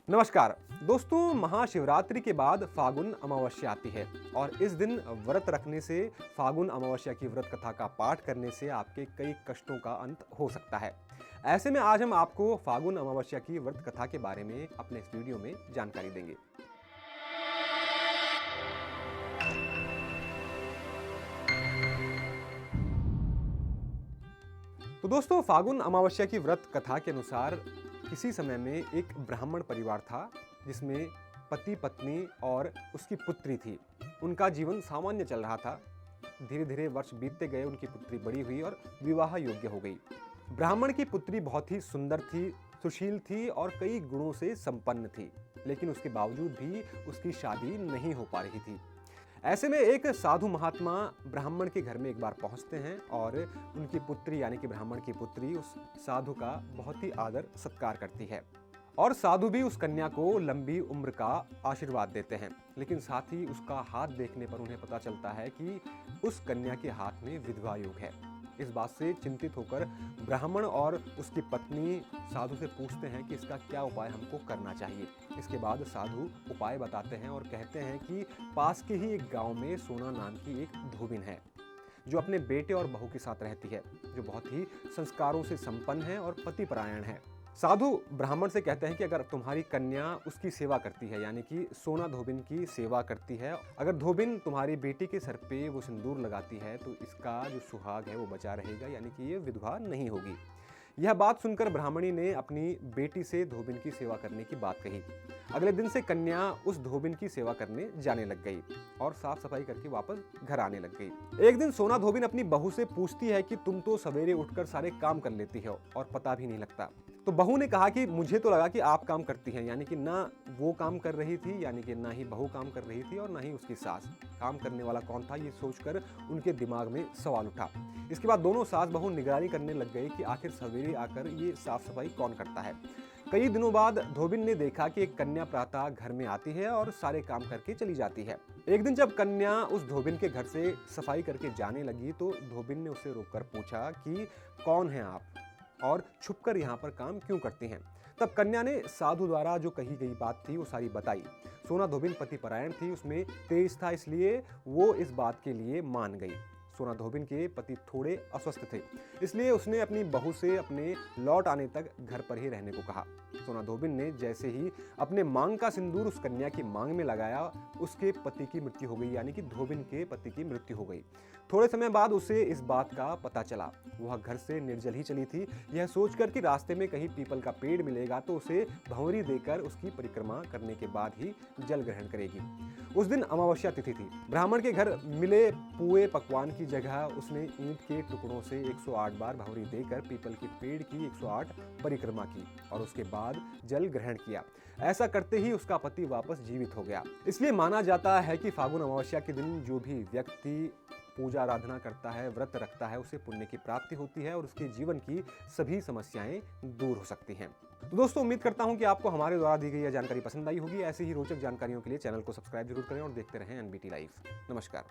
नमस्कार दोस्तों, महाशिवरात्रि के बाद फागुन अमावस्या आती है और इस दिन व्रत रखने से, फागुन अमावस्या की व्रत कथा का पाठ करने से आपके कई कष्टों का अंत हो सकता है। ऐसे में आज हम आपको फागुन अमावस्या की व्रत कथा के बारे में अपने इस वीडियो में जानकारी देंगे। तो दोस्तों, फागुन अमावस्या की व्रत कथा के अनुसार किसी समय में एक ब्राह्मण परिवार था जिसमें पति पत्नी और उसकी पुत्री थी। उनका जीवन सामान्य चल रहा था। धीरे धीरे वर्ष बीतते गए, उनकी पुत्री बड़ी हुई और विवाह योग्य हो गई। ब्राह्मण की पुत्री बहुत ही सुंदर थी, सुशील थी और कई गुणों से संपन्न थी, लेकिन उसके बावजूद भी उसकी शादी नहीं हो पा रही थी। ऐसे में एक साधु महात्मा ब्राह्मण के घर में एक बार पहुंचते हैं और उनकी पुत्री यानी कि ब्राह्मण की पुत्री उस साधु का बहुत ही आदर सत्कार करती है और साधु भी उस कन्या को लंबी उम्र का आशीर्वाद देते हैं। लेकिन साथ ही उसका हाथ देखने पर उन्हें पता चलता है कि उस कन्या के हाथ में विधवा योग है। इस बात से चिंतित होकर ब्राह्मण और उसकी पत्नी साधु से पूछते हैं कि इसका क्या उपाय हमको करना चाहिए। इसके बाद साधु उपाय बताते हैं और कहते हैं कि पास के ही एक गांव में सोना नाम की एक धोबिन है जो अपने बेटे और बहू के साथ रहती है, जो बहुत ही संस्कारों से संपन्न है और पतिपरायण है। साधु ब्राह्मण से कहते हैं कि अगर तुम्हारी कन्या उसकी सेवा करती है, यानी कि सोना धोबिन की सेवा करती है, अगर धोबिन तुम्हारी बेटी के सर पे वो सिंदूर लगाती है तो इसका जो सुहाग है वो बचा रहेगा, यानी कि ये विधवा नहीं होगी। यह बात सुनकर ब्राह्मणी ने अपनी बेटी से धोबिन की सेवा करने की बात कही। अगले दिन से कन्या उस धोबिन की सेवा करने जाने लग गई और साफ सफाई करके वापस घर आने लग गई। एक दिन सोना धोबिन अपनी बहू से पूछती है कि तुम तो सवेरे उठकर सारे काम कर लेती हो और पता भी नहीं लगता। तो बहू ने कहा कि मुझे तो लगा कि आप काम करती हैं, यानी कि ना वो काम कर रही थी, यानी कि ना ही बहू काम कर रही थी और ना ही उसकी सास। काम करने वाला कौन था, ये सोचकर उनके दिमाग में सवाल उठा। इसके बाद दोनों सास बहू निगरानी करने लग गए कि आखिर सवेरे आकर ये साफ सफाई कौन करता है। कई दिनों बाद धोबिन ने देखा कि एक कन्या प्रातः घर में आती है और सारे काम करके चली जाती है। एक दिन जब कन्या उस धोबिन के घर से सफाई करके जाने लगी तो धोबिन ने उसे रोककर पूछा कि कौन है आप और छुपकर यहाँ पर काम क्यों करती हैं। तब कन्या ने साधु द्वारा जो कही गई बात थी वो सारी बताई। सोना धोबिन पतिपरायण थी, उसमें तेज था, इसलिए वो इस बात के लिए मान गई। सोना धोबिन के पति थोड़े अस्वस्थ थे, इसलिए उसने अपनी बहू से अपने लौट आने तक घर पर ही रहने को कहा। सोना धोबिन ने जैसे ही अपने मांग का सिंदूर उस कन्या की मांग में लगाया, उसके पति की मृत्यु हो गई, यानी कि धोबिन के पति की मृत्यु हो गई। थोड़े समय बाद उसे इस बात का पता चला। वह घर से निर्जल ही चली थी, यह सोचकर कि रास्ते में कहीं पीपल का पेड़ मिलेगा तो उसे भंवरी देकर उसकी परिक्रमा करने के बाद ही जल ग्रहण करेगी। उस दिन अमावस्या तिथि थी। ब्राह्मण के घर मिले पुए पकवान की जगह उसने ईंट के टुकड़ों से 108 बार भंवरी देकर पीपल के पेड़ की 108 परिक्रमा की और उसके बाद जल ग्रहण किया। ऐसा करते ही उसका पति वापस जीवित हो गया। इसलिए माना जाता है कि फागुन अमावस्या के दिन जो भी व्यक्ति पूजा आराधना करता है, व्रत रखता है, उसे पुण्य की प्राप्ति होती है और उसके जीवन की सभी समस्याएं दूर हो सकती हैं। तो दोस्तों, उम्मीद करता हूं कि आपको हमारे द्वारा दी गई यह जानकारी पसंद आई होगी। ऐसी ही रोचक जानकारियों के लिए चैनल को सब्सक्राइब जरूर करें और देखते रहें एनबीटी लाइव। नमस्कार।